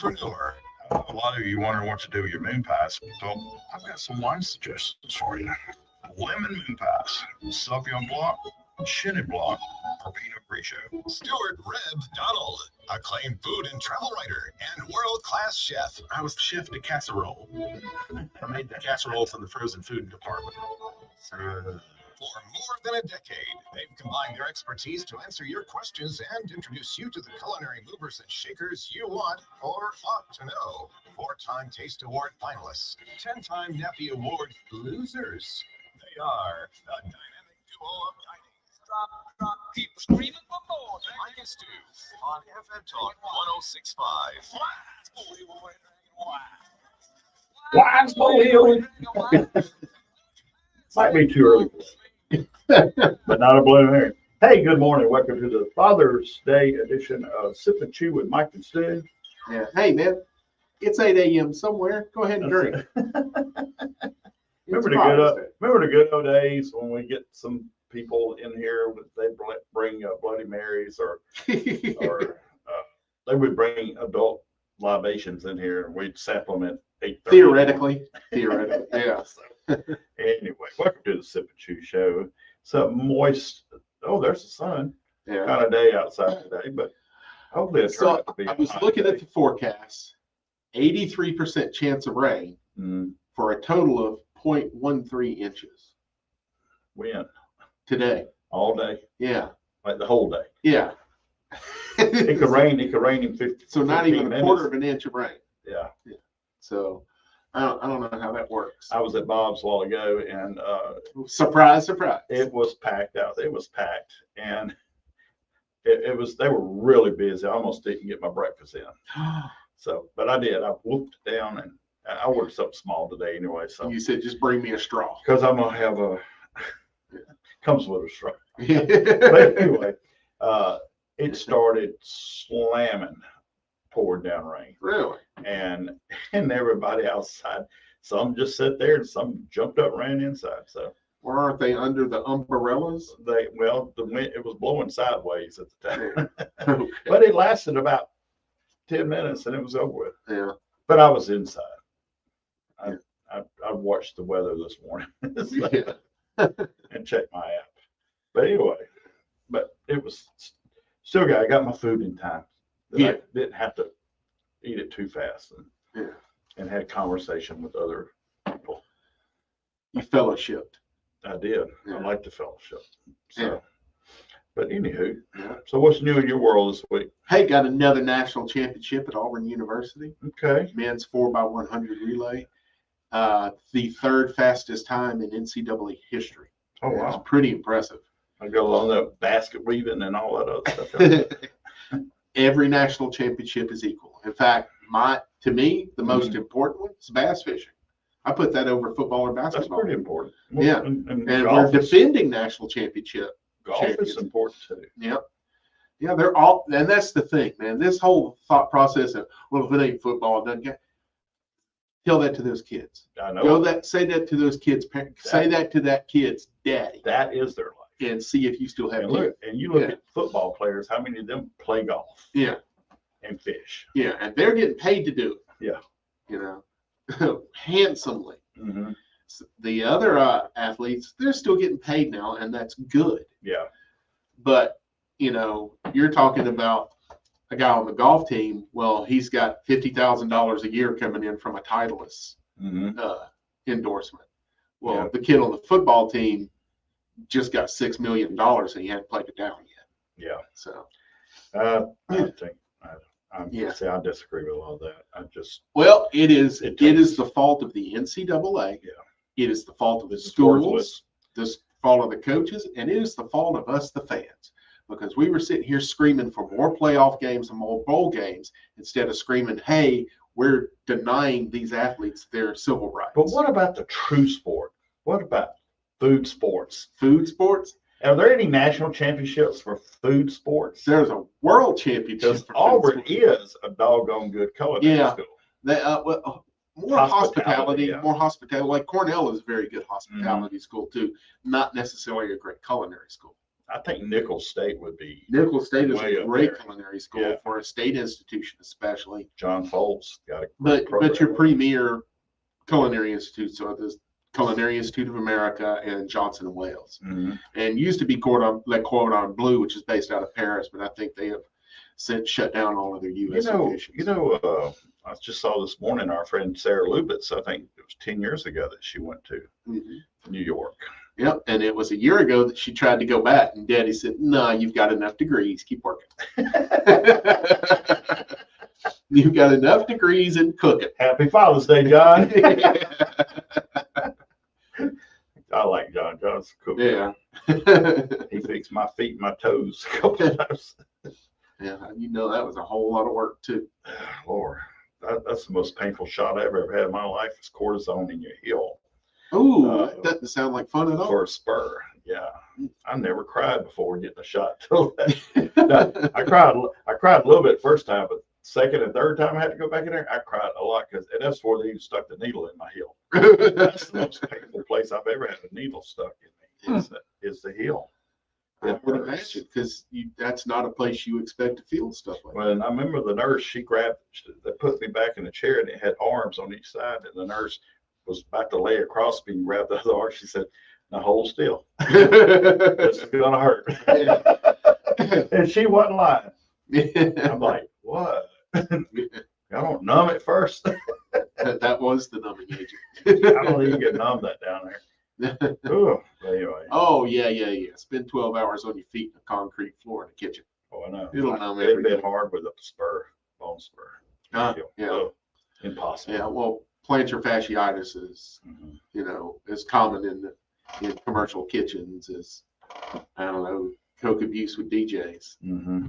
moonpreneur. A lot of you wondering what to do with your moon pies. So I've got some wine suggestions for you. Lemon moon pies, Sauvignon Blanc, Chenin Blanc, or Pinot Grigio. Stuart Reb Donald, acclaimed food and travel writer and world-class chef. I was the chef de casserole. I made the casserole for the frozen food department. For more than a decade, they've combined their expertise to answer your questions and introduce you to the culinary movers and shakers you want or ought to know. 4-time Taste Award finalists, 10-time Nappy Award losers. They are the dynamic duo of dining. Drop, keep screaming for more. Mike and Stu on FM Talk 1065. Wine's boiled. Might be too early, but not a blue herring. Hey, good morning. Welcome to the Father's Day edition of Sip and Chew with Mike and Stu. Yeah. Hey, man, it's 8 a.m. somewhere. Go ahead and drink. Remember the good old days when we get some people in here, they bring Bloody Marys or they would bring adult libations in here and we'd sample them at 8:30. Theoretically, yeah. Anyway, welcome to the Sip and Chew show. It's a moist, there's the sun. Yeah. Kind of day outside today, but hopefully it's So I was looking at the forecast, 83% chance of rain for a total of 0.13 inches. When? Today. All day? Yeah. Like the whole day? Yeah. It could rain in 50. So not even a quarter of an inch of rain. Yeah. So I don't know how that works. I was at Bob's a while ago and Surprise. it was packed out. It was packed and it was, they were really busy. I almost didn't get my breakfast in. So, but I did. I whooped it down and I ordered something small today anyway. So You said just bring me a straw. because I'm gonna have comes with a straw. But anyway, it started slamming, poured down rain. Really? And everybody outside. Some just sat there and some jumped up, ran inside. So Or aren't they under the umbrellas? the wind, it was blowing sideways at the time. Okay. But it lasted about 10 minutes and it was over with. Yeah. But I was inside. I watched the weather this morning and checked my app. But anyway, it was still I got my food in time. I didn't have to eat it too fast and had conversation with other people. You fellowshipped. I did. Yeah. I like the fellowship. So, Yeah. But anywho, Yeah. so what's new in your world this week? Hey, got another national championship at Auburn University. Okay. Men's 4x100 relay. The third fastest time in NCAA history. Oh, wow. It's pretty impressive. I go on the basket weaving and all that other stuff. Every national championship is equal. In fact, to me, the most important one is bass fishing. I put that over football or That's basketball. pretty important. Yeah. And And golf we're defending national championship. golf is champions. important too. Yep. Yeah, they're all, and that's the thing, man. This whole thought process of, well, if it ain't football, it doesn't get. Tell that to those kids. I know. Say that to those kids. Say that to that kid's daddy, That is their life. and see if you still have And kids. you look Yeah. at football players, how many of them play golf Yeah, and fish? yeah, and they're getting paid to do it. Yeah. You know, handsomely. Mm-hmm. The other athletes, they're still getting paid now, and that's good. Yeah. But you're talking about a guy on the golf team. Well, he's got $50,000 a year coming in from a Titleist Mm-hmm. endorsement. Well, Yeah. the kid on the football team just got $6 million, and he hadn't played it down yet. Yeah. So, I think Yeah. I disagree with all that. well, it is It the fault of the NCAA. Yeah. It is the fault of the It's schools. worthless. This fault of the coaches, and it is the fault of us, the fans, because we were sitting here screaming for more playoff games and more bowl games instead of screaming, "Hey, we're denying these athletes their civil rights." But what about the true sport? What about food sports? Food sports? Are there any national championships for food sports? There's a world championship. Because for food Auburn sports. is a doggone good culinary Yeah. school. They, more Hospitality, hospitality, yeah. more hospitality. Like Cornell is a very good hospitality school too, not necessarily a great culinary school. I think Nicholls State would be. Nicholls State is Way a up great there. culinary school Yeah. for a state institution, especially. John Foltz got a But great program. your premier culinary institutes are the Culinary Institute of America and Johnson and Wales, Mhm. and used to be Cordon Bleu, which is based out of Paris, but I think they have since shut down all of their U.S. locations. I just saw this morning our friend Sarah Lubitz. I think it was 10 years ago that she went to Mhm. New York. Yep, and it was a year ago that she tried to go back, and Daddy said, "No, you've got enough degrees. Keep working. You've got enough degrees in cooking." Happy Father's Day, John. I like John. John's a cook. Yeah. He fixed my feet and my toes a couple of times. Yeah, you know that was a whole lot of work too. Lord, that's the most painful shot I've ever had in my life is cortisone in your heel Ooh, that doesn't sound like fun at all. for a spur. Yeah, I never cried before getting a shot. I cried a little bit first time, but second and third time I had to go back in there, I cried a lot and that's where they even stuck the needle in my heel. That's the most painful place I've ever had a needle stuck in me is the heel. I would imagine, because that's not a place you expect to feel stuff like that. Well, and I remember the nurse, they put me back in the chair and it had arms on each side. And the nurse was about to lay across me and grab the other arm. She said, "Now hold still. This is going to hurt." And she wasn't lying. I'm like, what? I don't numb it first. That was the numbing agent. I don't even get numb that down there. Ooh, anyway. Oh, yeah. Spend 12 hours on your feet in a concrete floor in the kitchen. Oh, I know. It'll numb It'd everything. been hard with a bone spur. Yeah. Oh, impossible. Yeah, well, plantar fasciitis is, Mhm. as common in commercial kitchens as, I don't know, coke abuse with DJs. Mm-hmm.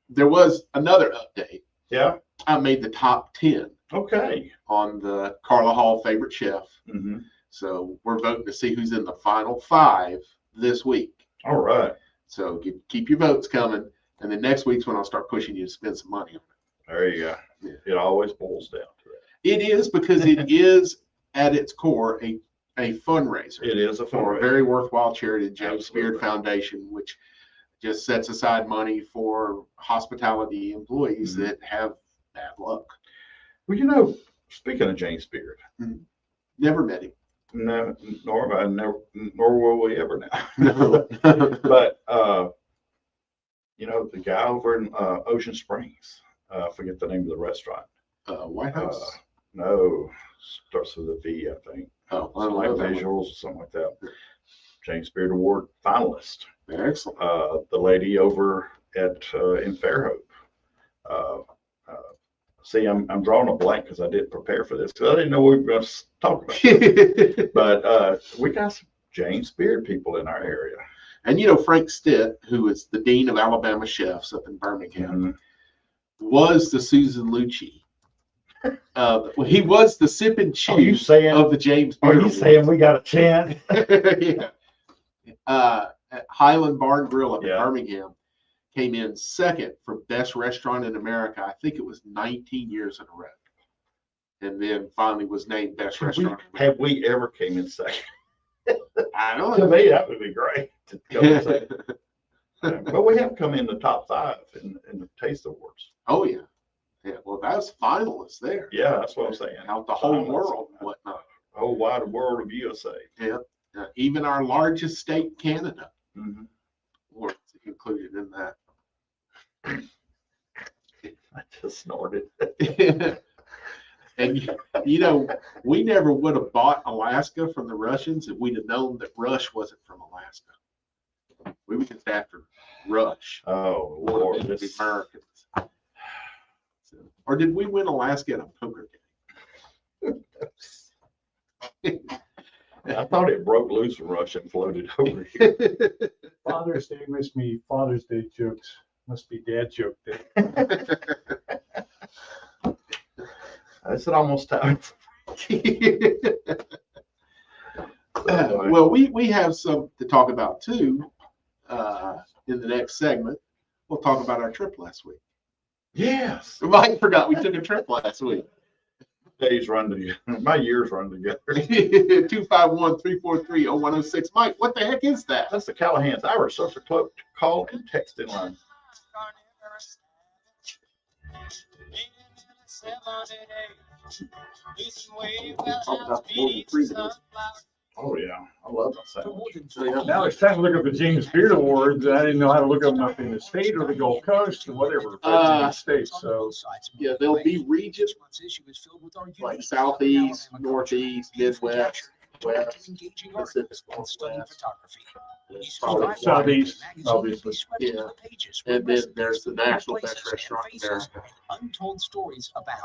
There was another update. Yeah. I made the top 10 Okay. on the Carla Hall favorite chef. Mm-hmm. So we're voting to see who's in the final 5 this week. All right. So keep your votes coming. And then next week's when I'll start pushing you to spend some money on it. There you go. Yeah. It always boils down to that. It is, because it is at its core a fundraiser. It is a for a fundraiser. very worthwhile charity, James Absolutely. Beard Foundation, which just sets aside money for hospitality employees Mhm. that have bad luck. Well, speaking of James Beard, Never met him. no, nor will we ever now. No. But the guy over in Ocean Springs, I forget the name of the restaurant. White House. No, starts with a V, I think. Oh, I don't Like know that one. visuals or something like that. James Beard Award finalist. Excellent. The lady over at in Fairhope. See, I'm drawing a blank because I didn't prepare for this because I didn't know we were going to talk about it. But we got some James Beard people in our area. And Frank Stitt, who is the dean of Alabama chefs up in Birmingham, Mhm. was the Susan Lucci. He was the sip and chew Are you saying? of the James Are Beard you Awards. saying we got a chance? Yeah. At Highland Barn Grill up in Yeah. Birmingham came in second for best restaurant in America. I think it was 19 years in a row. And then finally was named best restaurant. Have we ever came in second? I don't To know. me, that would be great to come in second. But we have come in the top 5 in the Taste Awards. Oh, yeah. Yeah, well, that was finalists there. Yeah, that's what I'm saying. Out the whole Finalists. world and whatnot. The whole wide world of USA. Even our largest state, Canada, Mhm. was included in that. I just snorted. And we never would have bought Alaska from the Russians if we'd have known that Rush wasn't from Alaska. We were just after Rush, Oh, more Lord. than the This, Americans. So, or did we win Alaska in a poker I thought it broke loose from Russia and floated over here. game? Father's Day must be Father's Day jokes. Must be dad joke day. Is it almost time? Well, we have some to talk about too. In the next segment, we'll talk about our trip last week. Yes. Mike forgot we took a trip last week. days run together. My years run together. 251-343-0106. Mike, what the heck is that? That's the Callahan's Irish Social Club call and texting line. Talk about Florida Freeman. Oh yeah, I love that sound. Now it's time to look up the James Beard Awards. I didn't know how to look them up in the state or the Gulf Coast or whatever. States. So Yeah, there'll be regions like Southeast, Northeast, Midwest, West, Pacific Northwest. Southeast, obviously. Yeah. And then there's the National Best Restaurant in America. Untold stories abound.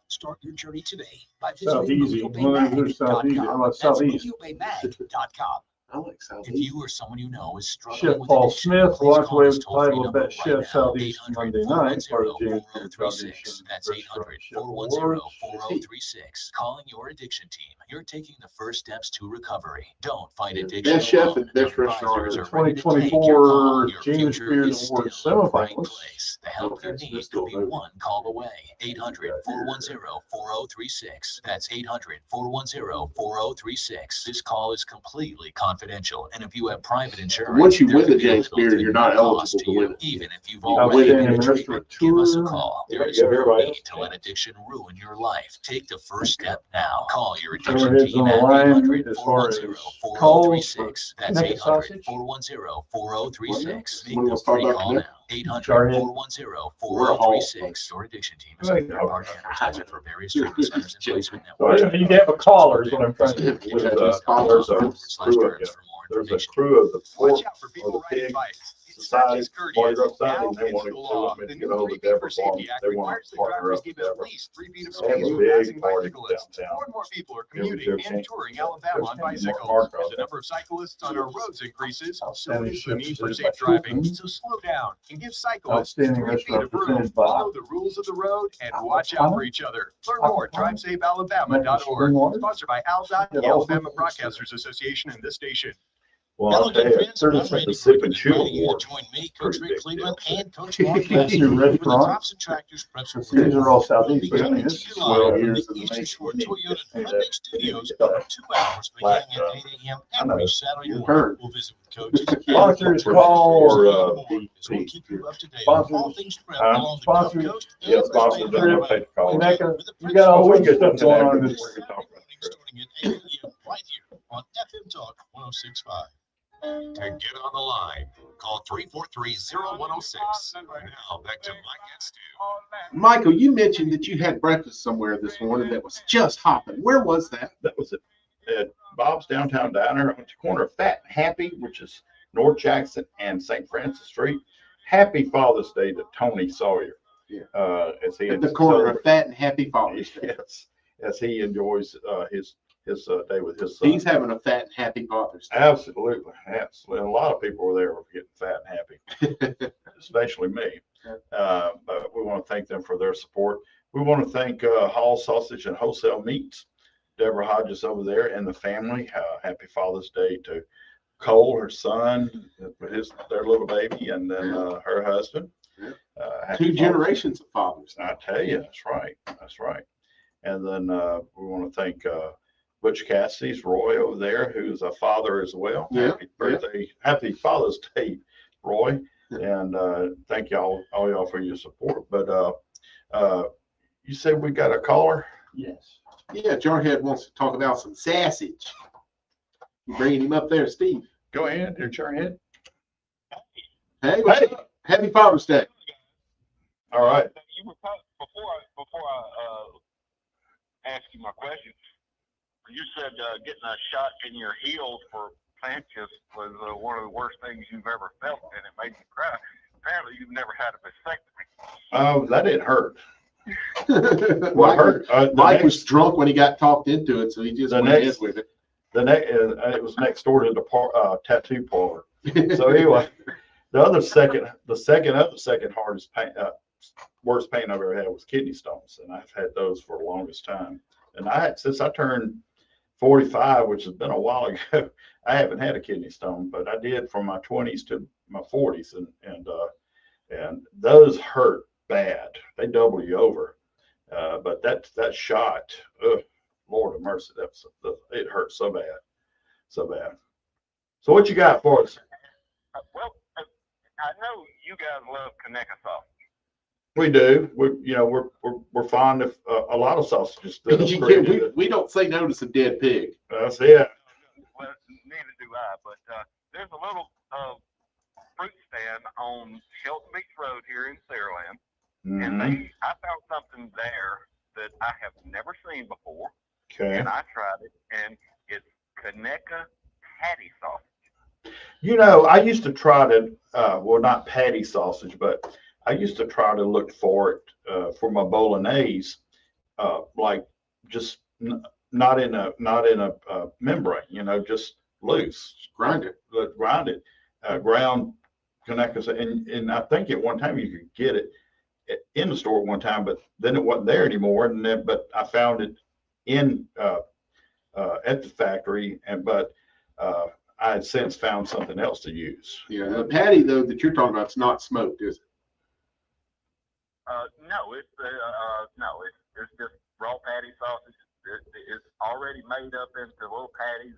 Start your journey today by South visiting Easy. Well, there's Southeast. How about Southeast? RadioBayMag.com. I like Southeast. If you or someone you know is struggling Chef with Paul addiction, Smith please walked call away this with the toll-free title of number Best right Chef now, Southeast Monday night, part of James Beard 800-410-4036. Foundation. That's Restaurant Chef 800-410-4036. Calling your addiction team. You're taking the first steps to recovery. Don't fight addiction Best chef alone. and best restaurant. Advisors are ready to take your call. 2024 Your James future Beard is Awards still in the right semifinalists. place. The help you Okay, so need this could still be moving. one call away. 800-410-4036. That's 800-410-4036. This call is completely confidential, and if you have private insurance, Once you there win could the be James little Beard, to you're no not cost eligible to you. win it. Even if you've I already went been in in a treatment, restaurant give us a tour. call. There Yeah, is no everybody need else to can. let addiction ruin your life. Take the first step now. Call your So addiction heads team on the at line as far as calls for 800-410-4036. That's neck of sausage. 800-410-4036. Make Someone the wants to talk free about call that? now. Jarhead. 800-410-4036. Your addiction team is a third-party advertiser for various treatment centers and placement Well, networks. you need to have a caller is what I'm trying to do. There's a Just call there's us. a crew of you. There's a crew of the pork Watch out for or people the riding pig bikes. It's society, not just Mardi courteous. Gras Society, Now and they it's want the to law. want me The to new get over 3 to Feet Deborah for Farm. Safety Act They want requires to that partner drivers up give with at Deborah. least 3 feet of They have space a for big passing party bicyclists. downtown. More and more people are Give them commuting a and chance. touring Alabama on bicycles. As the number of cyclists on our roads increases, so Outstanding does the chef need for presented by safe driving. Fulton. So slow down and give cyclists Outstanding 3 feet restaurant of room. presented by Follow the rules of the road and watch out for each other. Learn more at DriveSafeAlabama.org. Sponsored by AlDOT, the Alabama Broadcasters Association, and this station. Well, I'll tell you, the Sip and Chew Award. Join me, Pretty Coach Rick big Cleveland, deal. and Coach Mark That's your Cassidy for the restaurant. Tops and Tractors Pretzel So these are all Southeast, We'll but I be mean, coming this to is you 12 live from years the in the Eastern making. Shore You need to Toyota just see Hyundai that. Studios, You need to 2 hours Black, beginning at 8 a.m. I know. every Saturday Your morning. turn. We'll visit with coaches. Sponsors For- call. for, So we'll keep you up to date Sponsors. on all things prep along the Gulf Sponsors. Coast and Yeah, the sponsors, state of I don't Alabama. take the call. Mecca, With the you got all Oh, we sorts can of get stuff going something on after this. we can talk about it. Starting at 8 a.m. right here on FM Talk 106.5. To get on the line, call 343-0106. Now back to Mike and Stu. Michael, you mentioned that you had breakfast somewhere this morning that was just hopping. Where was that? That was at Bob's Downtown Diner on the corner of Fat and Happy, which is North Jackson and St. Francis Street. Happy Father's Day to Tony Sawyer. Yeah. As he At the corner of Fat and Happy Father's Day. Yes, as he enjoys his day with his son. He's having a fat and happy Father's Day. Absolutely, absolutely. And a lot of people were there were getting fat and happy, especially me. But we want to thank them for their support. We want to thank Hall Sausage and Wholesale Meats, Deborah Hodges over there, and the family. Happy Father's Day to Cole, her son, their little baby, and then her husband. Happy 2 Father's generations of fathers. Day. I tell you, that's right. That's right. And then we want to thank Butch Cassidy's Roy over there, who's a father as well. Yeah, Happy birthday, happy Father's Day, Roy. And thank y'all, all y'all for your support. But you said we got a caller? Yes. Yeah, Jarhead wants to talk about some sausage. You bringing him up there, Steve? Go ahead, your Jarhead. Hey, what's up? Happy Father's Day. All right. You were before I ask you my question. You said getting a shot in your heels for planches was one of the worst things you've ever felt, and it made you cry. Apparently, you've never had a vasectomy. That didn't hurt. What hurt? Mike was drunk when he got talked into it, so he just The went ahead next- with it. It was next door to the tattoo parlor. So anyway, the second hardest pain, worst pain I've ever had was kidney stones, and I've had those for the longest time. And since I turned 45, which has been a while ago, I haven't had a kidney stone, but I did from my 20s to my 40s, and those hurt bad. They double you over. But that shot, Lord of mercy, it hurt so bad, so bad. So what you got for us? Well, I know you guys love Conecuh sauce. We do. We're fond of a lot of sausages. We don't say no to some dead pig. That's it. Well, neither do I. But there's a little fruit stand on Shelton Beach Road here in Saraland, and I found something there that I have never seen before. Okay. And I tried it, and it's Conecuh patty sausage. I used to try to, well, not patty sausage, but I used to try to look for it for my bolognese, like just not in a membrane, just loose. Grind it. Grind it. Ground Conecuh, and I think at one time you could get it in the store at one time, but then it wasn't there anymore. But I found it in at the factory, but I had since found something else to use. Yeah, the patty though that you're talking about is not smoked, is it? No, it's just raw patty sausage. It's already made up into little patties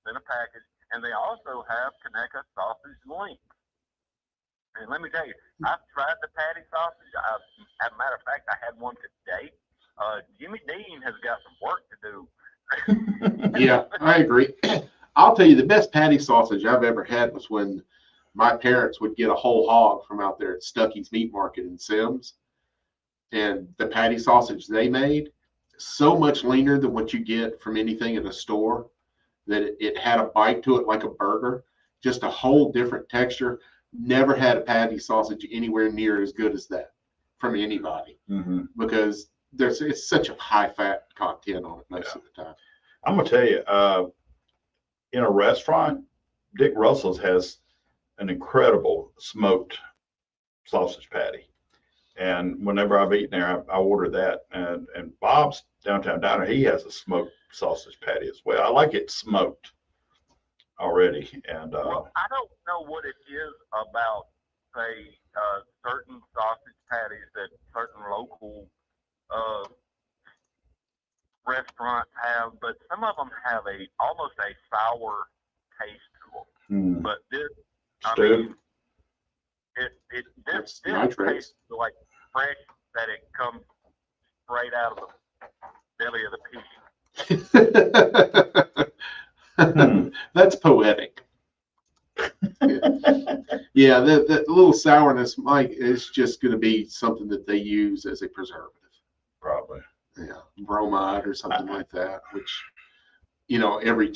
in a package, and they also have Conecuh sausage links. And let me tell you, I've tried the patty sausage. As a matter of fact, I had one today. Jimmy Dean has got some work to do. Yeah, I agree. I'll tell you, the best patty sausage I've ever had was when my parents would get a whole hog from out there at Stuckey's Meat Market in Sims. And the patty sausage they made, so much leaner than what you get from anything in a store, that it had a bite to it like a burger, just a whole different texture. Never had a patty sausage anywhere near as good as that from anybody, because it's such a high fat content on it most of the time. I'm gonna tell you, in a restaurant, Dick Russell's has an incredible smoked sausage patty, and whenever I've eaten there, I order that. And Bob's Downtown Diner, he has a smoked sausage patty as well. I like it smoked already. And well, I don't know what it is about, say, certain sausage patties that certain local restaurants have, but some of them have almost a sour taste to them. But this, I mean, this tastes like fresh, that it comes straight out of the belly of the pig. That's poetic. Yeah, the little sourness, Mike, is just going to be something that they use as a preservative. Probably. Yeah, bromide or something like that, which, every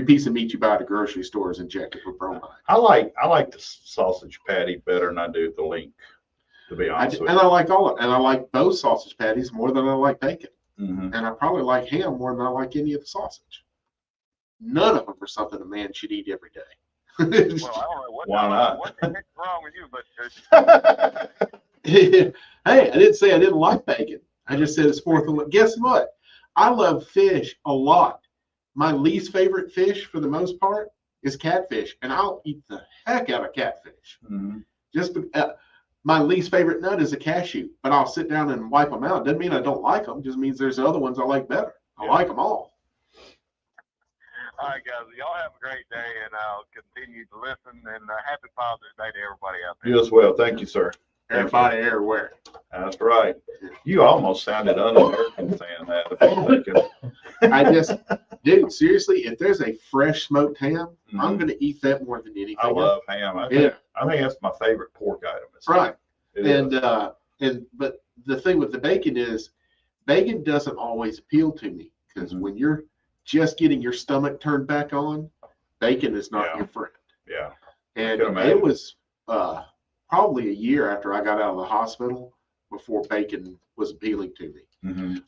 piece of meat you buy at the grocery store is injected with bromide. I like the sausage patty better than I do the link, to be honest with you. And I like all of it. And I like both sausage patties more than I like bacon. And I probably like ham more than I like any of the sausage. None of them are something a man should eat every day. Well, I don't know why not? What the heck's wrong with you, but Hey, I didn't say I didn't like bacon. I just said it's fourth. Guess what? I love fish a lot. My least favorite fish, for the most part, is catfish, and I'll eat the heck out of catfish. Just my least favorite nut is a cashew, but I'll sit down and wipe them out. Doesn't mean I don't like them. Just means there's other ones I like better. I like them all. All right, guys. Y'all have a great day, and I'll continue to listen. And happy Father's Day to everybody out there. You as well. Thank you, sir. Everybody everywhere. That's right. You almost sounded un-American saying that. Dude, seriously, if there's a fresh smoked ham, I'm going to eat that more than anything. I love ham. I think that's my favorite pork item. Right. But the thing with the bacon is, bacon doesn't always appeal to me, because when you're just getting your stomach turned back on, bacon is not your friend. Yeah. And it was probably a year after I got out of the hospital before bacon was appealing to me.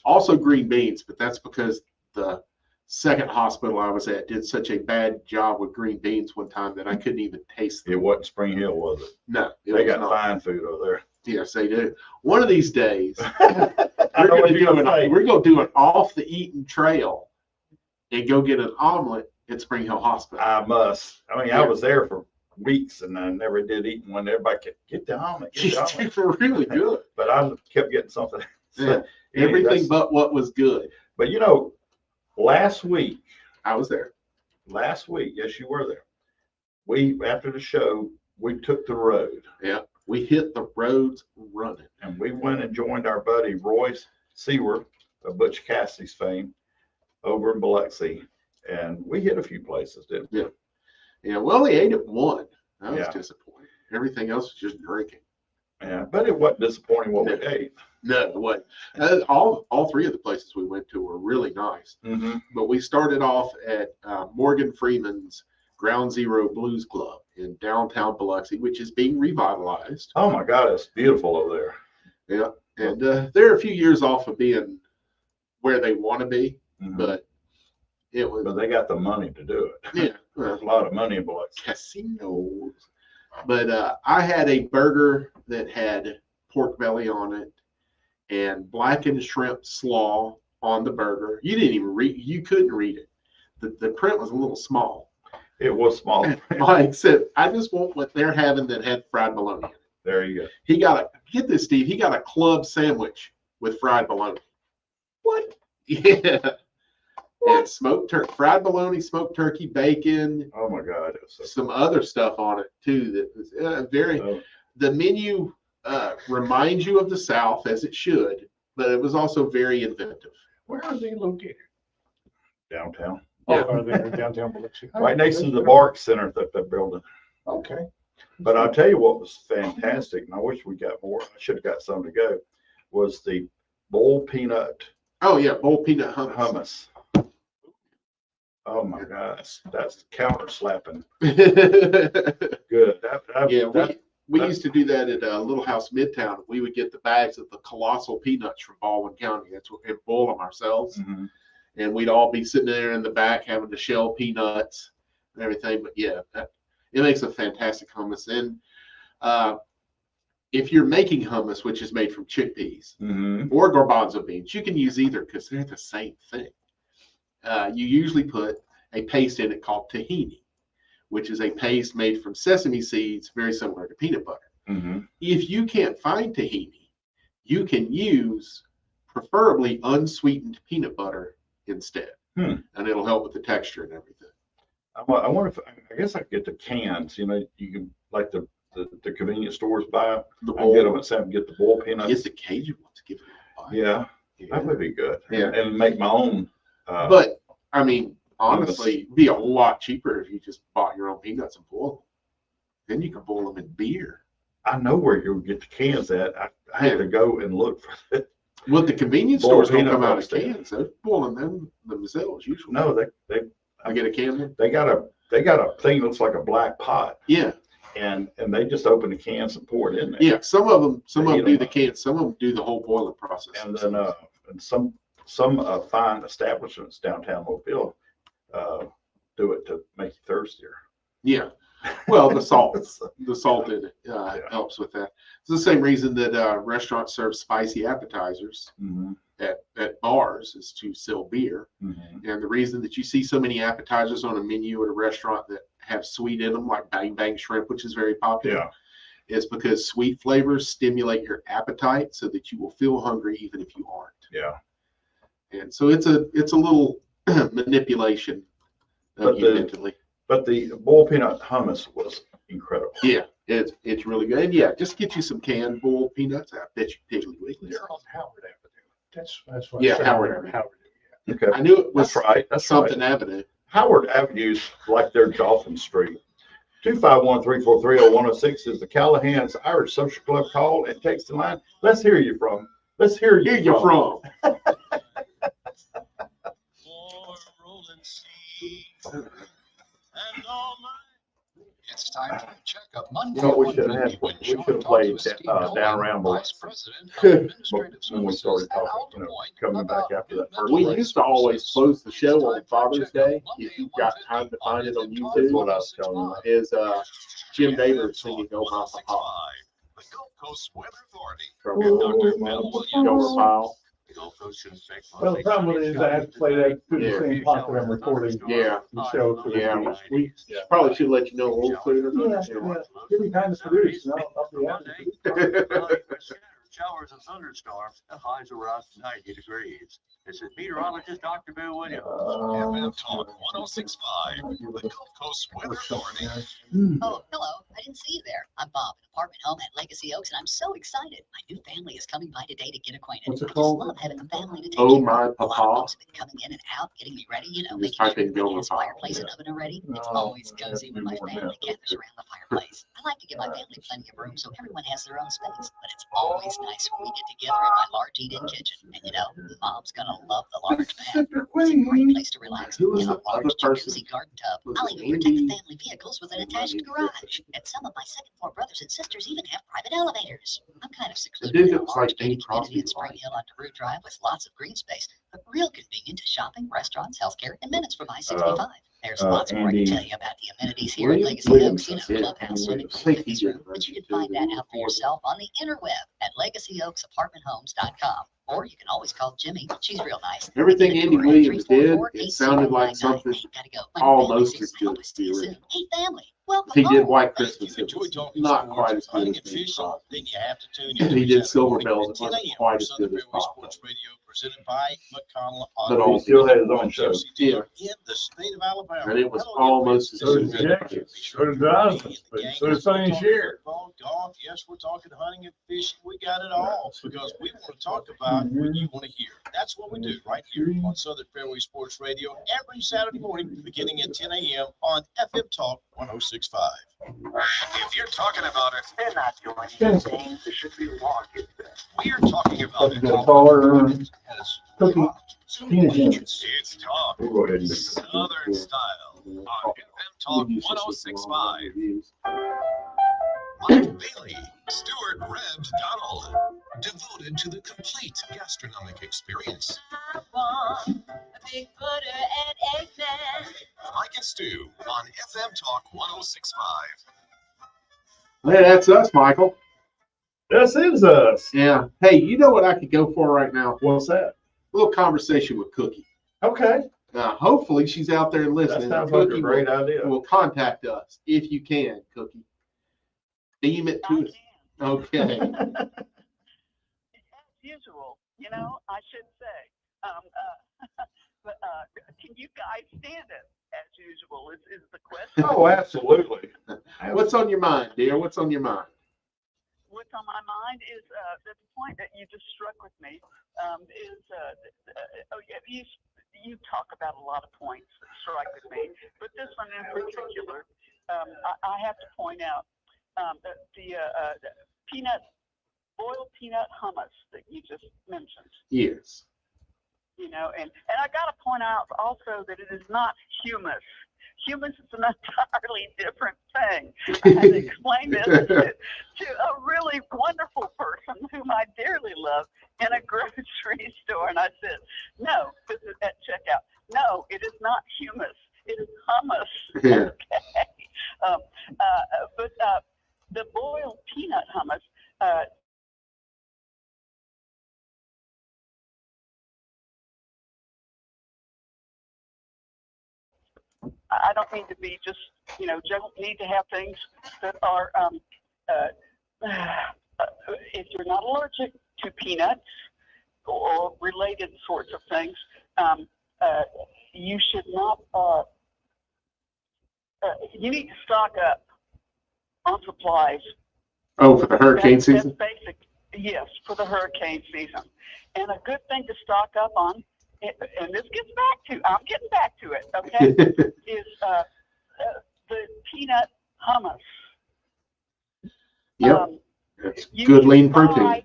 Also green beans, but that's because the second hospital I was at did such a bad job with green beans one time that I couldn't even taste them. It wasn't Spring Hill, was it? No. They got fine food over there. Yes, they do. One of these days, we're going to do an off the eaten trail and go get an omelet at Spring Hill Hospital. I must. I was there for weeks and I never did eat one. Everybody kept, get the omelet. It's really good. But I kept getting something Yeah. Everything but what was good. But you know, last week, I was there. yes, you were there. We, after the show, we took the road. Yeah. We hit the roads running. And we went and joined our buddy Roy Seward of Butch Cassidy's fame over in Biloxi. And we hit a few places, didn't we? Yeah. Yeah. We only ate at one. That was Yeah. disappointing. Everything else was just drinking. Yeah, but it wasn't disappointing what we ate. No, it wasn't. All three of the places we went to were really nice. Mm-hmm. But we started off at Morgan Freeman's Ground Zero Blues Club in downtown Biloxi, which is being revitalized. Oh my God, it's beautiful over there. Yeah. And they're a few years off of being where they want to be, Mhm. but it was. But they got the money to do it. Yeah. There's a lot of money in Biloxi. Casinos. But I had a burger that had pork belly on it and blackened shrimp slaw on the burger. You didn't even read. You couldn't read it. The print was a little small. It was small. Mike said, "I just want what they're having that had fried bologna in it." There you go. He got get this, Steve. He got a club sandwich with fried bologna. What? Yeah. And fried bologna, smoked turkey, bacon, Oh my God. It was so some other stuff on it too. That was very. The menu reminds you of the South, as it should, but it was also very inventive. Where are they located? Downtown. Yeah. Oh, are they in downtown Biloxi? Right next to the Bark Center that they're building. Okay. But I'll tell you what was fantastic, and I wish we got more. I should have got some to go. Was the bowl peanut Oh yeah, bowl peanut hummus. hummus. Oh my gosh, that's counter slapping. Yeah, Good. we used to do that at Little House Midtown. We would get the bags of the colossal peanuts from Baldwin County. That's what and boil them ourselves, Mhm. and we'd all be sitting there in the back having to shell peanuts and everything. But yeah, it makes a fantastic hummus. And if you're making hummus, which is made from chickpeas Mhm. or garbanzo beans, you can use either because they're the same thing. You usually put a paste in it called tahini, which is a paste made from sesame seeds, very similar to peanut butter. Mhm. If you can't find tahini, you can use preferably unsweetened peanut butter instead, and it'll help with the texture and everything. I wonder if I guess I could get the cans. You know, you can like the convenience stores buy. The I can get bowl, them at Sam. Get the bowl peanuts. get the Cajun ones, give it a bite. Yeah, Yeah. that would be good. Yeah. And make my own. But I mean, honestly, it'd be a lot cheaper if you just bought your own peanuts and boil them. Then you can boil them in beer. I know where you'll get the cans at. I had to go and look for it. Well, the convenience Boiled stores don't peanut come out butter of stand. cans. They're boiling them themselves usually. No, they I get a can one. they got a thing that looks like a black pot, Yeah, and they just open the cans and pour it in there. yeah. Some of them They do eat the 'em. cans. Some of them do the whole boiling process. And then and some fine establishments downtown Mobile do it to make you thirstier. Yeah. Well, the salt in it helps with that. It's the same reason that restaurants serve spicy appetizers Mm-hmm. at bars is to sell beer. Mm-hmm. And the reason that you see so many appetizers on a menu at a restaurant that have sweet in them, like Bang Bang Shrimp, which is very popular, is because sweet flavors stimulate your appetite so that you will feel hungry even if you aren't. Yeah. And so it's a little manipulation But of you mentally. But the boiled peanut hummus was incredible. Yeah, it's really good. And yeah, just get you some canned boiled peanuts. I bet you Piggly Wiggly. They're on Howard Avenue. That's what. Yeah, I said. Howard Avenue. Howard. Okay. I knew it was That's right. That's something right. Avenue. Howard Avenue's like their Dolphin Street. 251-343-0106 is the Callahan's Irish Social Club call and text line. Let's hear you from. Let's hear you Here you're from. It's time for a checkup Monday. You know what we should have had? When We Sean should have talks played with Steve down Nolan, around Vice Biloxi President of Administrative when we Services started at talking, Alta Point coming back about after that mental first We health used to always services. close the show It's on time for a Father's checkup Day. Monday If you've at got 1:50 time to find it on FM Talk That's what I YouTube, was telling you. is Jim Davis singing "Go My Papa." The Gulf Coast Weather Authority. Gomer Pyle. The Gulf Coast should expect Well, the problem with it is I have to play that through the same pot that I'm recording Yeah, the show for the yeah. week. We probably should let you know a little sooner. Yeah. Give me time to produce, and I'll be happy to. showers and thunderstorms, and highs around 90 degrees. This is meteorologist Dr. Bill Williams. FM Talk 106.5, the Gulf Coast weather warning. Oh, hello. I didn't see you there. I'm Bob, an apartment home at Legacy Oaks, and I'm so excited. My new family is coming by today to get acquainted. What's it I just called? love having a family to take Oh care my of. A lot of papa. folks have been coming in and out, getting me ready, Just making type sure in Go everybody has Papa. fireplace and oven are ready. It's No, always it has cozy to when be my more than family that. gathers around the fireplace. I like to give my family plenty of room so everyone has their own space, but it's always nice when we get together in my large eat-in kitchen. And Mom's gonna love the large bath. It's a great place to relax Who was in a the large other person? jacuzzi garden tub. Was I'll it even protect the Andy? family vehicles with an attached garage. And some of my second floor brothers and sisters even have private elevators. I'm kind of secluded dude in a that was large like Bing gated community in Crosby's Spring wife. Hill on DeRue Drive with lots of green space, but real convenient to shopping, restaurants, healthcare, and minutes from I-65. There's lots more I can Andy tell you about the amenities here at Williams? Legacy Oaks, Williams, yeah, clubhouse, swimming I pool, think he fitness did room, but you can mention find too that out for yourself on the interweb at LegacyOaksApartmentHomes.com. Or you can always call Jimmy. She's real nice. Everything Andy Williams did, it 344-8099. sounded like something Hey, gotta go. My almost family's as here. I good hope I as see the you soon. original. Hey, family, welcome If he did home. White Hey, Christmas, if it you enjoy was talking not sports, quite as good hunting as and Bing fishing, Crosby. then you have to tune in. If he every did Saturday Silver morning Bells, at it 10 wasn't a.m. quite on as Southern good as Fairway Papa. Sports Radio, presented by McConnell But Auto. all- He still had his own show. Yeah. In the state of Alabama. And it was Hello, almost as So good did as Jackson. So did Osmond's, but so did Sonny Shear. Football, golf, yes, we're talking hunting and fishing. We got it all because we want to talk about what you want to hear. That's what we do right here on Southern Fairway Sports Radio every Saturday morning beginning at 10 a.m. on FM Talk 106.5. If you're talking about it, They're not doing anything. It should be walking. we're talking about it. Got a taller Has cookie. rocked so Peanut much. jams. It's talk We'll go ahead and Southern style on FM Talk 106.5. Mike Bailey, Stuart Rebs Donald, devoted to the complete gastronomic experience. I want a big butter and egg man. Mike and Stu on FM Talk 106.5. Hey, that's us, Michael. This is us. Yeah. Hey, you know what I could go for right now? What's that? A little conversation with Cookie. Okay. Hopefully she's out there That listening. sounds like a Cookie great idea. will contact us if you can, Cookie. Beam it to us. Okay. As usual, I should say. But can you guys stand it as usual is the question. Oh, absolutely. What's on your mind, dear? What's on your mind? What's on my mind is the point that you just struck with me you talk about a lot of points that strike with me, but this one in particular, I have to point out that the boiled peanut hummus that you just mentioned. Yes. And I got to point out also that it is not humus. Humus is an entirely different thing. I had to explain this to a really wonderful person whom I dearly love in a grocery store. And I said, no, this is at checkout. No, it is not humus. It is hummus. Yeah. Okay. But the boiled peanut hummus, I don't need to be just, don't need to have things that are, if you're not allergic to peanuts or related sorts of things, you should not, you need to stock up on supplies. Oh, for the hurricane season? That's basic. Yes, for the hurricane season. And a good thing to stock up on, and this gets back to, I'm getting back to it, okay, is the peanut hummus. Yep. That's good lean protein.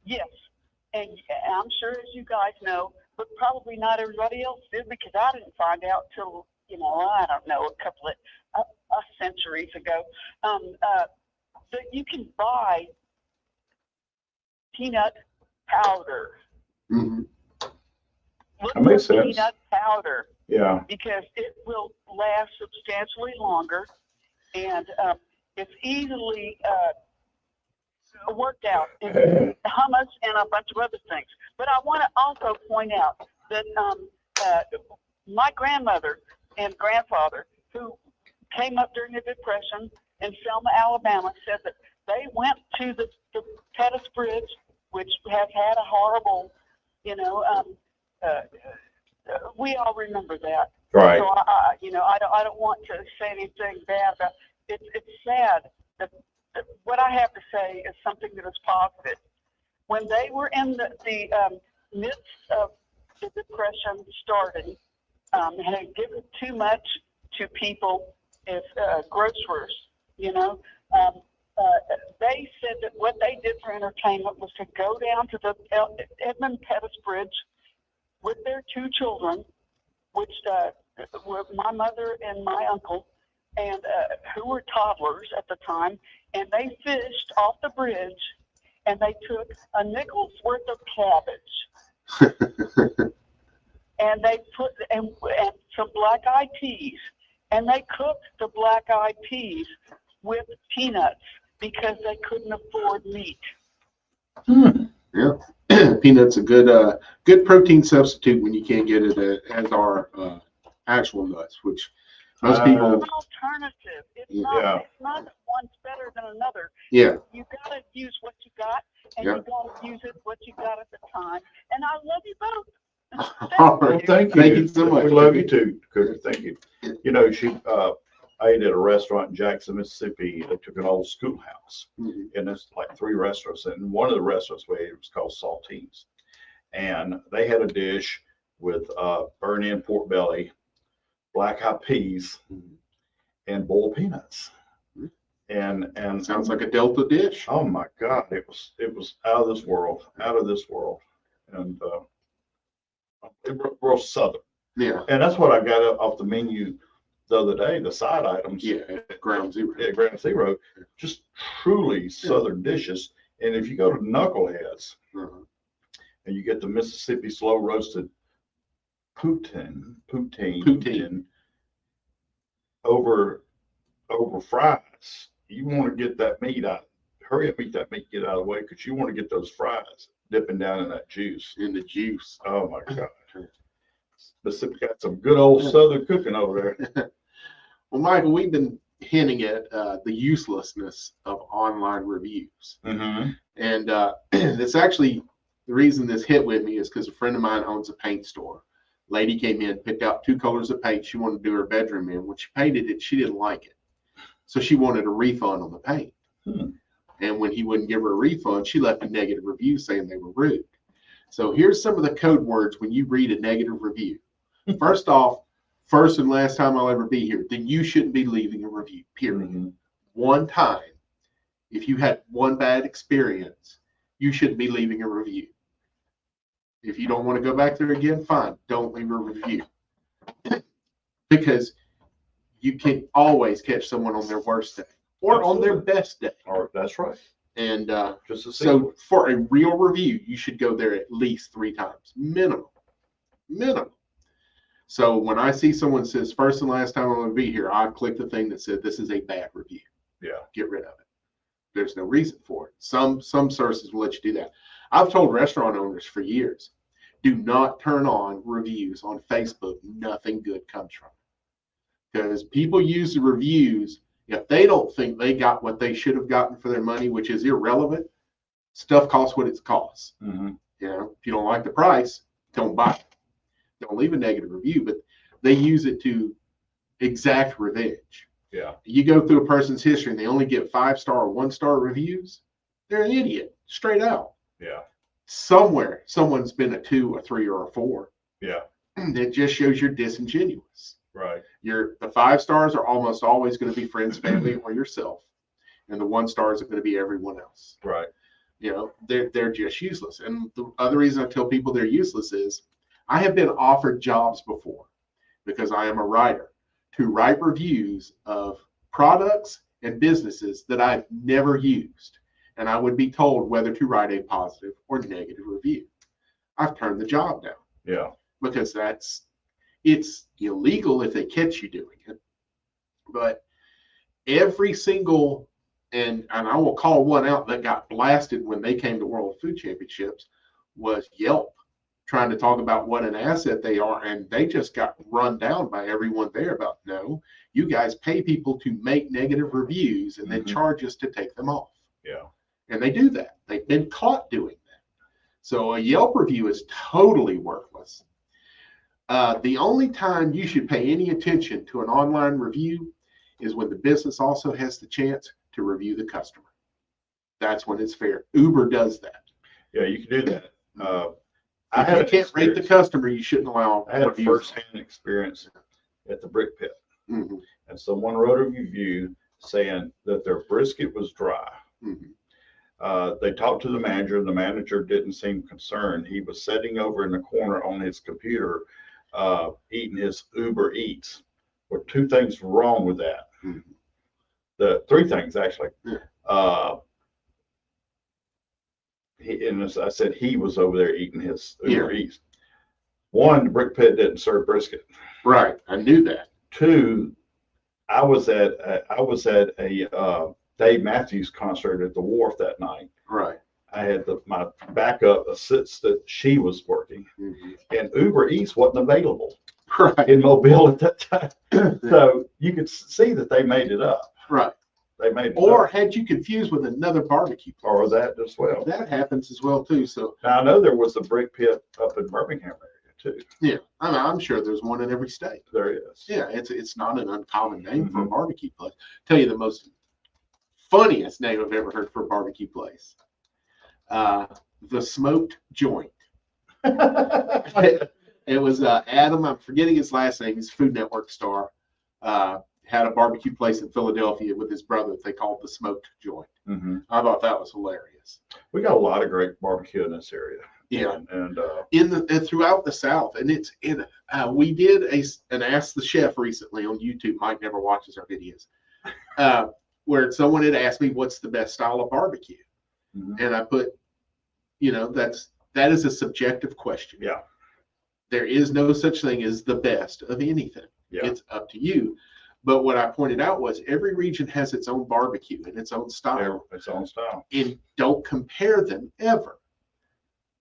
Yes. And I'm sure, as you guys know, but probably not everybody else did, because I didn't find out till, I don't know, a couple of centuries ago, that you can buy peanut powder. Mm-hmm. Look That makes for sense. peanut powder. Yeah. Because it will last substantially longer, and it's easily worked out in hummus and a bunch of other things. But I want to also point out that my grandmother and grandfather, who came up during the Depression in Selma, Alabama, said that they went to the Pettisbridge had a horrible, you know, we all remember that. Right. So I don't want to say anything bad, but it's sad that what I have to say is something that is positive. When they were in the midst of the Depression starting, had given too much to people as grocers, you know, they said that what they did for entertainment was to go down to the Edmund Pettus Bridge with their 2 children, which were my mother and my uncle, and who were toddlers at the time, and they fished off the bridge, and they took a nickel's worth of cabbage, and they put and some black-eyed peas, and they cooked the black-eyed peas with peanuts because they couldn't afford meat. Yeah, peanuts a good protein substitute when you can't get it as our actual nuts, which most people. It's an alternative. It's not that one's better than another. Yeah. You gotta use what you got, and Yeah. you gotta use it what you got at the time. And I love you both. All Well, right. thank you. Thank you so much. We love you too, Cooker. Thank you. You know, I ate at a restaurant in Jackson, Mississippi. They took an old schoolhouse, Mhm. and there's like 3 restaurants. And one of the restaurants we ate, it was called Saltines, and they had a dish with burnt-in pork belly, black-eyed peas, and boiled peanuts. And Sounds like a Delta dish. oh my God, it was out of this world, and real southern. Yeah. And that's what I got off the menu the other day, the side items. Yeah, at Ground Zero. At Ground Zero, just truly southern dishes. And if you go to Knuckleheads and you get the Mississippi slow roasted poutine over fries, you want to get that meat out. Hurry up, eat that meat, get out of the way, because you want to get those fries dipping down in that juice. In the juice. Oh my God. Mississippi got some good old southern cooking over there. Well, Michael, we've been hinting at the uselessness of online reviews. Mm-hmm. And it's actually, the reason this hit with me is because a friend of mine owns a paint store. Lady came in, picked out 2 colors of paint she wanted to do her bedroom in. When she painted it, she didn't like it. So she wanted a refund on the paint. And when he wouldn't give her a refund, she left a negative review saying they were rude. So here's some of the code words when you read a negative review. First off, first and last time I'll ever be here, then you shouldn't be leaving a review, period. Mm-hmm. One time, if you had one bad experience, you shouldn't be leaving a review. If you don't want to go back there again, fine, don't leave a review. Because you can always catch someone on their worst day or on their best day. Or that's right. And Just a so for a real review, you should go there at least 3 times, minimum. So when I see someone says first and last time I'm going to be here, I click the thing that said this is a bad review. Yeah. Get rid of it. There's no reason for it. Some services will let you do that. I've told restaurant owners for years, do not turn on reviews on Facebook. Nothing good comes from it. Because people use the reviews, if they don't think they got what they should have gotten for their money, which is irrelevant, stuff costs what it costs. Mm-hmm. You know, if you don't like the price, don't buy it. Don't leave a negative review, but they use it to exact revenge. Yeah. You go through a person's history and they only get 5-star or 1-star reviews, they're an idiot, straight out. Yeah. Somewhere, someone's been a 2, a 3, or a 4. Yeah. It just shows you're disingenuous. Right. The 5 stars are almost always going to be friends, family, or yourself, and the 1 stars are going to be everyone else. Right. You know, they're just useless. And the other reason I tell people they're useless is I have been offered jobs before, because I am a writer, to write reviews of products and businesses that I've never used. And I would be told whether to write a positive or negative review. I've turned the job down. Yeah. Because it's illegal if they catch you doing it. But every single, and I will call one out that got blasted when they came to World Food Championships, was Yelp, trying to talk about what an asset they are, and they just got run down by everyone there about, no, you guys pay people to make negative reviews and then charge us to take them off. Yeah. And they do that. They've been caught doing that. So a Yelp review is totally worthless. The only time you should pay any attention to an online review is when the business also has the chance to review the customer. That's when it's fair. Uber does that. Yeah, you can do that. If you can't rate the customer, you shouldn't allow. I had a first-hand experience at the Brick Pit, Mm-hmm. and someone wrote a review saying that their brisket was dry. Mm-hmm. They talked to the manager, and the manager didn't seem concerned. He was sitting over in the corner on his computer, eating his Uber Eats. Well, two things wrong with that. Mm-hmm. Three things actually. Yeah. I said he was over there eating his Uber Eats. One, the Brick Pit didn't serve brisket. Right, I knew that. Two, I was at a Dave Matthews concert at the Wharf that night. Right. I had my backup assist that she was working, and Uber Eats wasn't available in Mobile at that time. So you could see that they made it up. Right. They made it or up. had you confused with another barbecue place. Or that as well. That happens as well too. So now I know there was a Brick Pit up in Birmingham area too. Yeah, I'm sure there's one in every state. There is. Yeah, it's not an uncommon name for a barbecue place. Tell you the most funniest name I've ever heard for a barbecue place. The Smoked Joint. It was Adam, I'm forgetting his last name, he's a Food Network star. Had a barbecue place in Philadelphia with his brother they called the Smoked Joint. I thought that was hilarious. We got a lot of great barbecue in this area. Yeah, and throughout the South, and we did an Ask the Chef recently on YouTube. Mike never watches our videos, where someone had asked me what's the best style of barbecue, and I put, that is a subjective question. Yeah, there is no such thing as the best of anything. Yeah. It's up to you. But what I pointed out was every region has its own barbecue and its own style. Its own style. And don't compare them ever.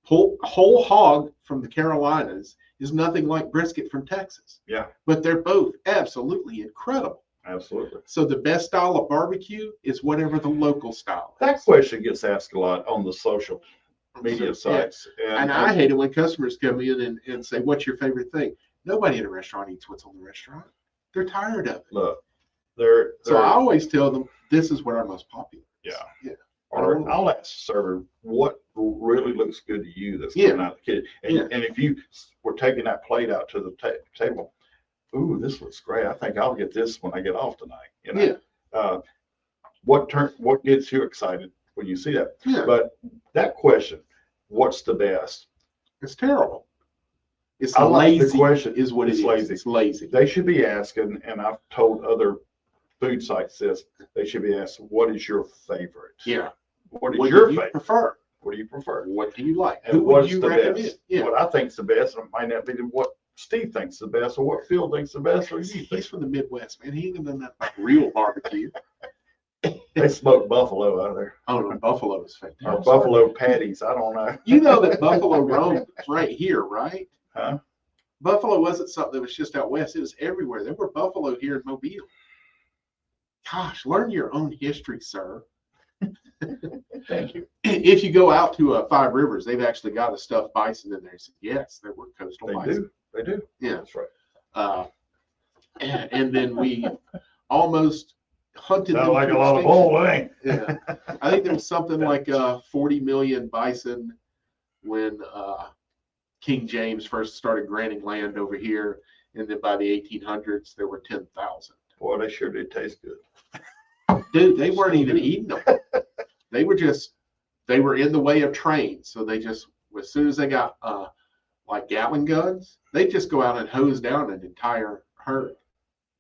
Whole hog from the Carolinas is nothing like brisket from Texas. Yeah. But they're both absolutely incredible. Absolutely. So the best style of barbecue is whatever the local style is. That question gets asked a lot on the social media sites. Yeah. And I hate it when customers come in and say, what's your favorite thing? Nobody in a restaurant eats what's on the restaurant. They're tired of it. Look, so I always tell them this is what our most popular is. Yeah. Or I'll ask the server what really looks good to you that's coming out of the kitchen. And if you were taking that plate out to the table, ooh, this looks great. I think I'll get this when I get off tonight. What gets you excited when you see that? Yeah. But that question, what's the best? It's terrible. It's lazy. The question is what it's lazy. It's lazy. They should be asking, and I've told other food sites this, they should be asked, what is your favorite? Yeah. What is your favorite? Prefer? What do you prefer? What do you like? And Who would you recommend? Best? Yeah. What I think's the best, and it might not be what Steve thinks the best, or what Phil thinks the best, or you think. He's from the Midwest, man. He ain't done that like real barbecue. They smoke buffalo out there. Oh, no, buffalo is fantastic. Or buffalo patties. I don't know. You know that buffalo roam right here, right? Huh? Buffalo wasn't something that was just out west. It was everywhere. There were buffalo here in Mobile. Gosh, learn your own history, sir. Thank you. If you go out to Five Rivers, they've actually got a stuffed bison in there. So yes, there were coastal bison. They do. Yeah, that's right. And then we almost hunted them. Sounds like a lot of bull, ain't? Yeah, I think there was something like 40 million bison when King James first started granting land over here, and then by the 1800s there were 10,000. Boy, they sure did taste good. Dude, they weren't even eating them. They were in the way of trains. So they just, as soon as they got like Gatling guns, they just go out and hose down an entire herd.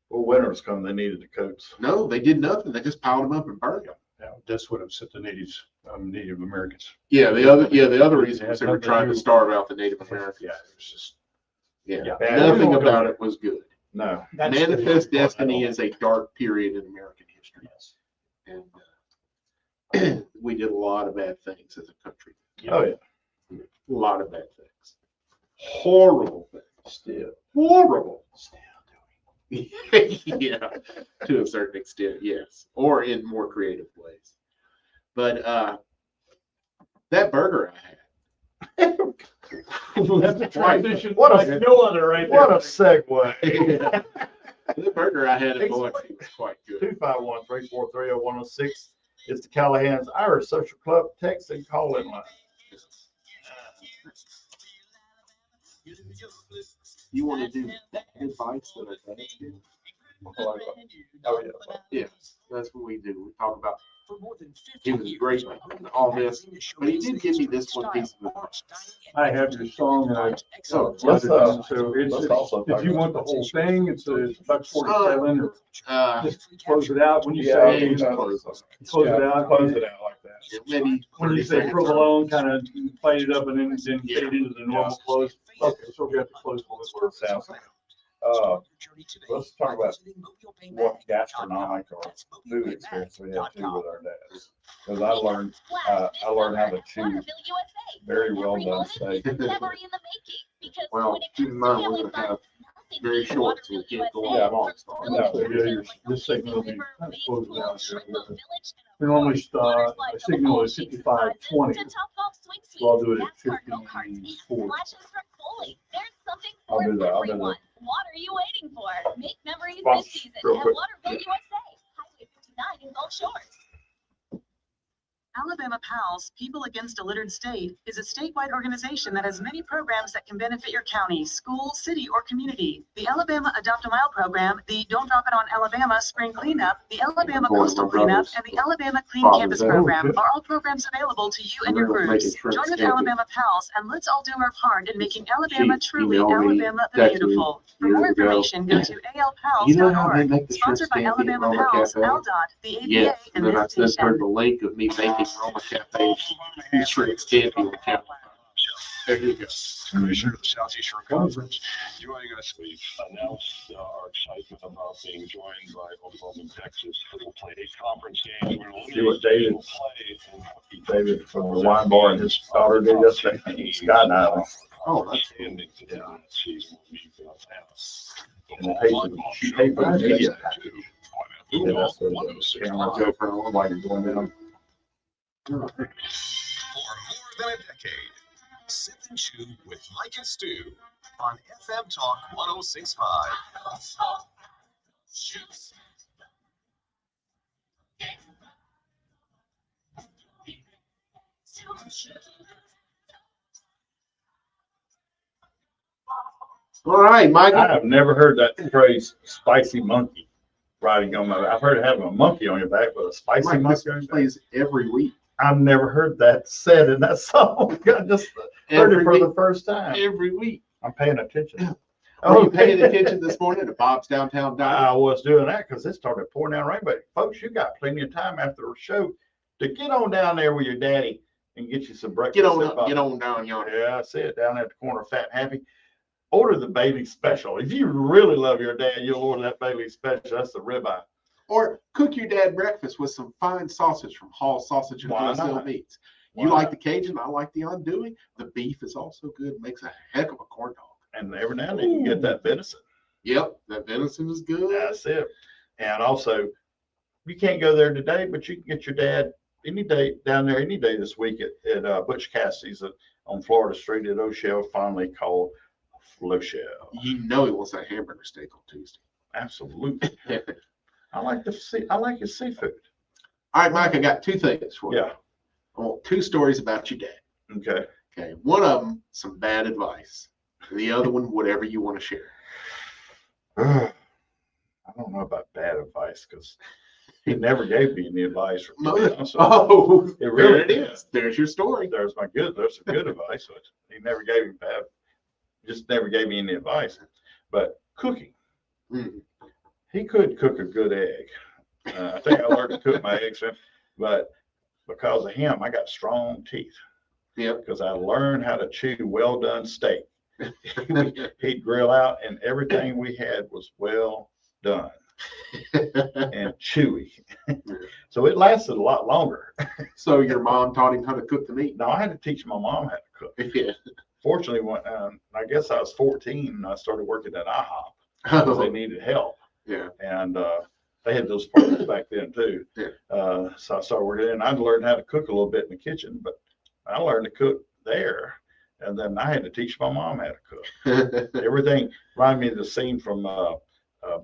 Well, winter was coming, they needed the coats. No, they did nothing. They just piled them up and burned them. Yeah, that's what upset the Native Americans. Yeah, the other reason was they were trying to starve out the Native Americans. Yeah, it was just nothing about it was good. No. Manifest Destiny is a dark period in American history. Yes. And we did a lot of bad things as a country. Oh, yeah. A lot of bad things. Horrible things. Still. Horrible. Still doing. Yeah, to a certain extent, yes. Or in more creative ways. But that burger I That's a transition What a- like no other right there. What a segue. The burger I had in Biloxi was quite good. 251-343-0106 is the Callahan's Irish Social Club text and call in line. You want to do that advice that our dads give? Oh, yeah. Yeah, that's what we do. We talk about he was great and all this, but he did give me this one piece of advice. I have your song and I. Let's, so let's it's, also if you want the whole thing, it's $1.47. Uh, Just close it out when you Yeah, say, close close it out. Close it out like that. maybe When you 30 say seconds. provolone, kind of fight it up and then Yeah. fade into the normal close. Okay, so we have to close one. Sounds let's talk about what gastronomic or food experience we had too with our dads. Because I learned how to chew very well done steak. Well, keep in mind, we're gonna have very short, so we can't go Yeah, on long. This signal will be kind of closing out here. We normally start, a signal is 55:20. So I'll do it at 54. I'll do that. I'll do that. What are you waiting for? Make memories Well, this season real at quick. Waterville USA, Highway 59 in Gulf Shores. Alabama PALS, People Against a Littered State, is a statewide organization that has many programs that can benefit your county, school, city, or community. The Alabama Adopt a Mile program, the Don't Drop It on Alabama Spring Cleanup, the Alabama Coastal Cleanup, and the Alabama Clean Campus program are all programs available to you and your groups. Join with Alabama PALS and let's all do our part in making Alabama truly Alabama the Beautiful. For more information, go to You know how they alpals.org. make the shrimp Sponsored by scampi at Alabama Roma PALS, Cafe? ALDOT, the ABA, Yes, and and then I this sent her station. the link of me making Roma Cafe shrimp scampi on camera. There you go. Commissioner of the Southeast Shore Conference, joining us, we've announced our excitement about being joined by Oklahoma and Texas for the Play 8 conference games. We're See what David- play David from the wine bar and his daughter did yesterday, skydiving. Oh, that's cool. ending today in that season will be And they paid for the media package. Yeah, that's the camera GoPro, like going down. For more than a decade, Sip and Chew with Mike and Stu on FM Talk 106.5. All right, Michael. I have never heard that phrase, spicy monkey, riding on my, I've heard of having a monkey on your back, but a spicy Mike, monkey this on your back. plays every week. I've never heard that said in that song. I just heard it for the first time. Every week. I'm paying attention. Are you paying attention this morning to Bob's Downtown I Diner? was doing that because it started pouring down rain. But folks, you got plenty of time after the show to get on down there with your daddy and get you some breakfast. Get on up, get on down yonder. Yeah, I see it down at the corner of Fat and Happy. Order the Bailey Special. If you really love your dad, you'll order that Bailey Special. That's the ribeye. Or cook your dad breakfast with some fine sausage from Hall Sausage and Why Wholesale not? Meats. Why You like not? the Cajun, I like the undoing. The beef is also good, makes a heck of a corn dog. And every now and then you get that venison. Yep, that venison is good. That's it. And also, you can't go there today, but you can get your dad any day down there any day this week at Butch Cassidy's on Florida Street at O'Shell, fondly called Floshell. You know he wants that hamburger steak on Tuesday. Absolutely. I like his seafood. All right, Mike, I got two things for you. Yeah. I want two stories about your dad. Okay. Okay, one of them, some bad advice. The other one, whatever you want to share. I don't know about bad advice because he never gave me any advice. Oh, it really there it is. There's your story. There's some good advice. But he never gave me bad, just never gave me any advice. But cooking, he could cook a good egg. I think I learned to cook my eggs, but because of him, I got strong teeth. Yep. Because I learned how to chew well done steak. He'd grill out, and everything we had was well done and chewy. So it lasted a lot longer. So your mom taught him how to cook the meat? No, I had to teach my mom how to cook. Yeah. Fortunately, when I guess I was 14 and I started working at IHOP because they needed help. Yeah. And they had those parties back then too. Yeah. So I started working, and I learned how to cook a little bit in the kitchen, but I learned to cook there. And then I had to teach my mom how to cook. Everything reminded me of the scene from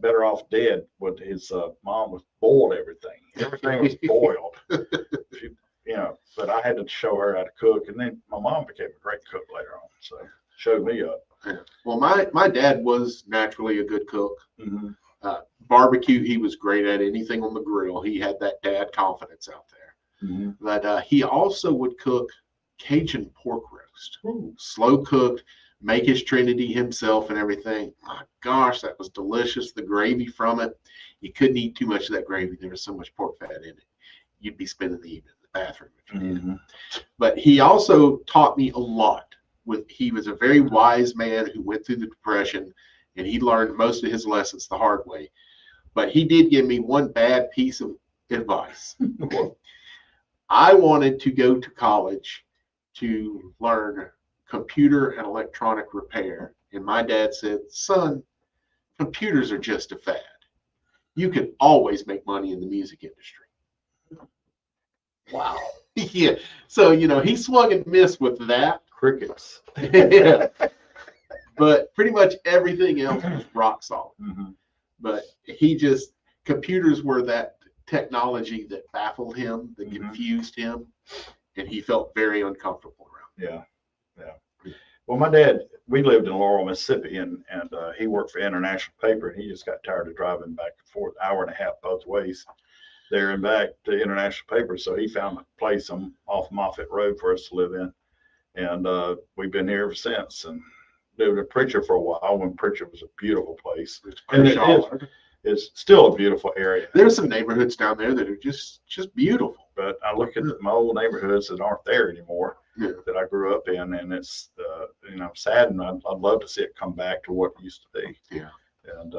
Better Off Dead with his mom was boiled everything. Everything was boiled. She, but I had to show her how to cook. And then my mom became a great cook later on. So showed me up. Well, my dad was naturally a good cook. Mm-hmm. Barbecue, he was great at. Anything on the grill. He had that dad confidence out there. Mm-hmm. But he also would cook Cajun pork roast. Ooh. Slow cooked, make his Trinity himself and everything. My gosh, that was delicious. The gravy from it, you couldn't eat too much of that gravy. There was so much pork fat in it. You'd be spending the evening in the bathroom if you did. Mm-hmm. But he also taught me a lot. He was a very wise man who went through the Depression, and he learned most of his lessons the hard way. But he did give me one bad piece of advice. I wanted to go to college to learn computer and electronic repair. And my dad said, son, computers are just a fad. You can always make money in the music industry. Wow. Yeah. So, he swung and missed with that. Crickets. Yeah. But pretty much everything else was rock solid. Mm-hmm. But computers were that technology that baffled him, that confused him, and he felt very uncomfortable around. Yeah. Well, my dad, we lived in Laurel, Mississippi, and he worked for International Paper, and he just got tired of driving back and forth, hour and a half both ways, there and back to International Paper. So he found a place off Moffett Road for us to live in, and we've been here ever since. And lived in Pritchard for a while when Pritchard was a beautiful place, and it's still a beautiful area. There's some neighborhoods down there that are just beautiful. But I look at my old neighborhoods that aren't there anymore, that I grew up in, and it's sad, and I'd love to see it come back to what it used to be. Yeah. And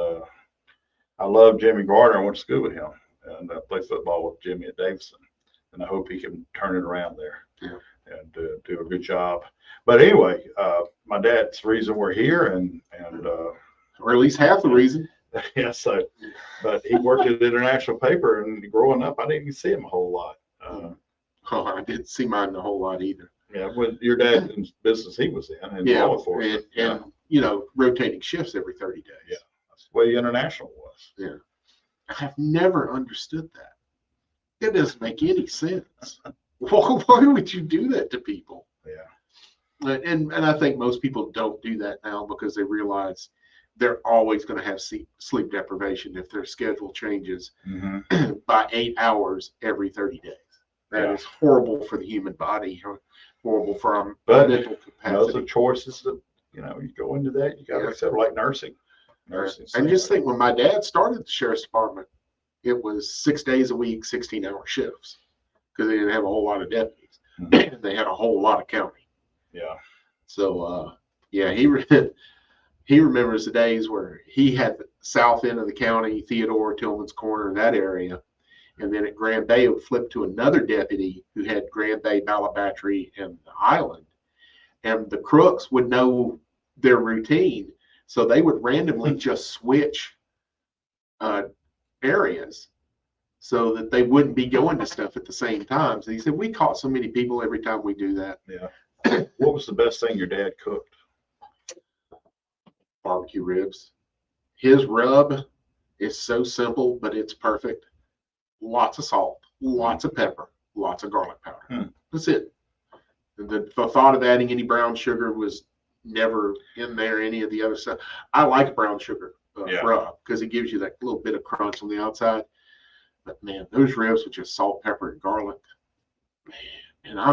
I love Jimmy Gardner. I went to school with him, and I played football with Jimmy at Davidson, and I hope he can turn it around there. Yeah. And do a good job. But anyway, my dad's the reason we're here, and or at least half the reason. Yeah. So, but he worked at International Paper, and growing up, I didn't even see him a whole lot. I didn't see mine a whole lot either. Yeah, with your dad's business he was in, law enforcement, and rotating shifts every 30 days. Yeah, that's the way International was. Yeah, I've never understood that. It doesn't make any sense. Why would you do that to people? Yeah. And I think most people don't do that now because they realize they're always going to have sleep deprivation if their schedule changes by 8 hours every 30 days. That is horrible for the human body, horrible for our mental capacity. Those are choices that, you go into that, you got to accept, like nursing. And just think, when my dad started the sheriff's department, it was 6 days a week, 16-hour shifts, because they didn't have a whole lot of deputies. They had a whole lot of county. Yeah. So, he remembers the days where he had the south end of the county, Theodore, Tillman's Corner, that area. And then at Grand Bay, it would flip to another deputy who had Grand Bay, Malabatry, and the Island. And the crooks would know their routine. So they would randomly just switch areas so that they wouldn't be going to stuff at the same time. So he said, we caught so many people every time we do that. Yeah. What was the best thing your dad cooked? Barbecue ribs. His rub is so simple, but it's perfect. Lots of salt, lots of pepper, lots of garlic powder. That's it. The thought of adding any brown sugar was never in there, any of the other stuff. I like brown sugar rub because it gives you that little bit of crunch on the outside. But man, those ribs with just salt, pepper, and garlic, man. And I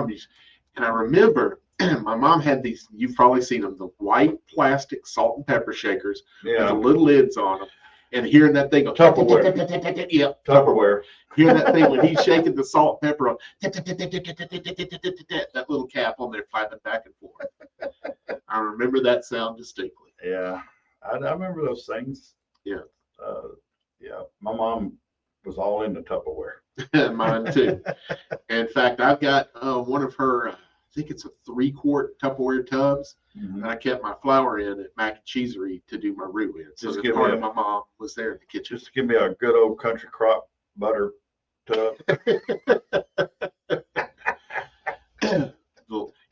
remember my mom had these, you've probably seen them, the white plastic salt and pepper shakers with the little lids on them. And hearing that thing go, Tupperware. Yeah, Tupperware. Hearing that thing when he's shaking the salt and pepper on, that little cap on there flapping back and forth. I remember that sound distinctly. Yeah, I remember those things. Yeah. My mom was all into Tupperware. Mine too. In fact, I've got one of her, I think it's a 3-quart Tupperware tubs. And I kept my flour in at Mac and Cheesery to do my roux in. So Just the part of my mom was there in the kitchen. Just to give me a good old country crop butter tub.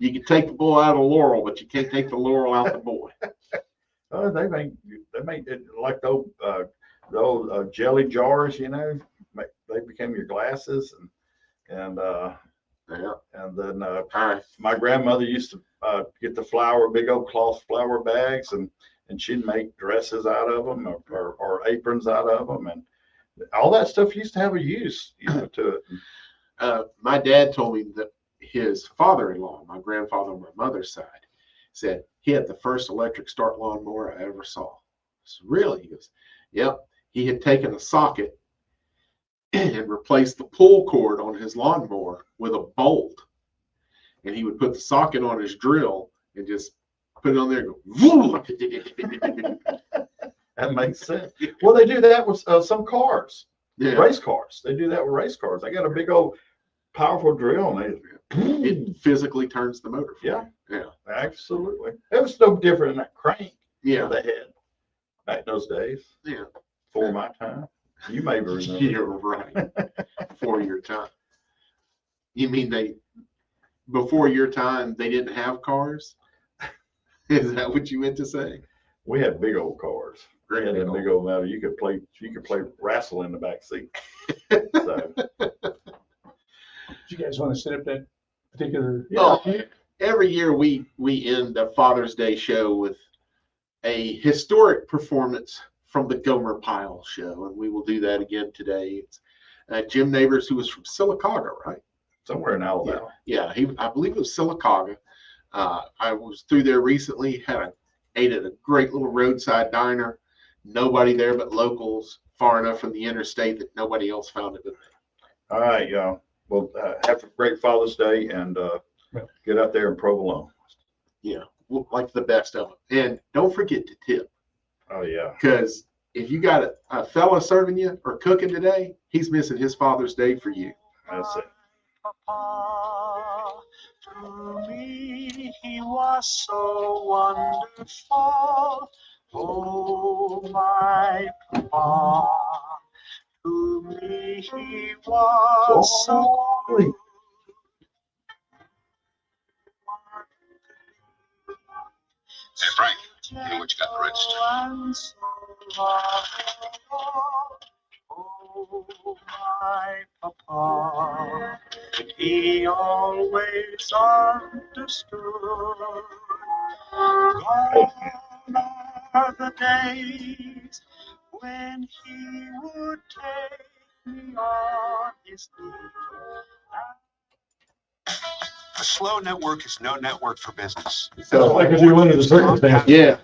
You can take the bull out of the laurel, but you can't take the laurel out the boy. Oh, they make it like the old jelly jars, you know. They became your glasses, and then my grandmother used to get the big old cloth flour bags, and she'd make dresses out of them or aprons out of them, and all that stuff used to have a use, to it. My dad told me that his father-in-law, my grandfather on my mother's side, said he had the first electric start lawnmower I ever saw. So really? He goes, yep. He had taken a socket and replaced the pull cord on his lawnmower with a bolt. And he would put the socket on his drill and just put it on there and go, That makes sense. Well, they do that with some cars, yeah. race cars. They do that with race cars. They got a big old powerful drill, and it physically turns the motor. Yeah, yeah, absolutely. It was no different than that crank. Yeah, they had back in those days. Yeah, before my time. You may remember. You're right. Before your time. You mean before your time they didn't have cars? Is that what you meant to say? We had big old cars. Great big old metal. You could play wrestle in the back seat. So. Do you guys want to set up that particular? Oh, every year we end the Father's Day show with a historic performance from the Gomer Pyle show, and we will do that again today. It's Jim Neighbors, who was from Sylacauga, right? Somewhere in Alabama. Yeah, I believe it was Sylacauga. I was through there recently, ate at a great little roadside diner. Nobody there but locals, far enough from the interstate that nobody else found it but me. All right, y'all. Well, have a great Father's Day, and get out there and provolone. Yeah, like the best of them. And don't forget to tip. Oh, yeah. Because if you got a fella serving you or cooking today, he's missing his Father's Day for you. That's it. Papa, to me he was so wonderful. Oh, my Papa, to me he was so good. Hey, Frank, you know what you got to register? Oh, my Papa, he always understood. Gone are the days when he would take me on his knee. A slow network is no network for business. Sounds like it's one of the circumstances. Yeah.